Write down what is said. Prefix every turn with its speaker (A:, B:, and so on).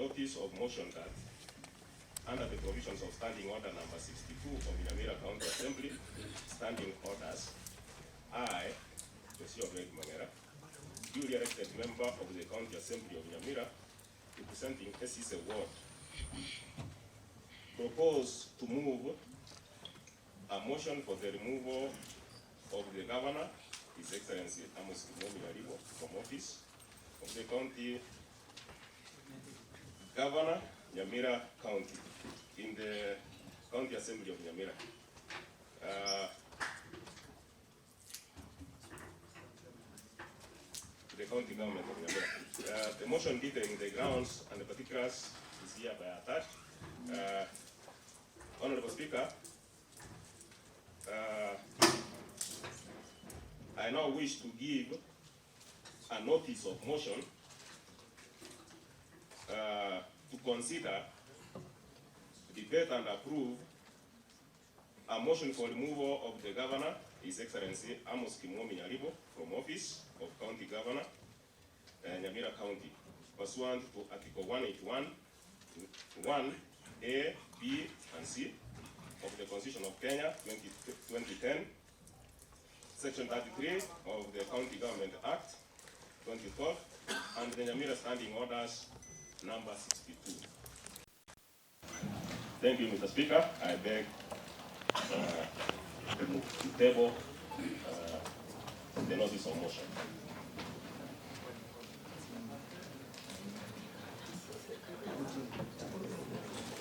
A: notice of motion that, under the provisions of Standing Order number 62 of the Nyamira County Assembly, Standing Orders, I, Josia Mangera, duly elected member of the County Assembly of Nyamira, representing Esise Ward, propose to move a motion for the removal of the Governor, His Excellency Nyaribo, from office of the County Governor, Nyamira County, in the County Assembly of Nyamira. The county government of Nyamira. The motion detailing the grounds and the particulars is hereby attached. Honorable Speaker, I now wish to give a notice of motion to consider, debate and approve a motion for removal of the Governor, His Excellency Nyaribo, from office of County Governor, Nyamira County, pursuant to Article 181, 1A, B, and C of the Constitution of Kenya, 2010, Section 33 of the County Government Act, 2012, and the Nyamira Standing Orders, number 62. Thank you, Mr. Speaker. I beg to table the notice of motion.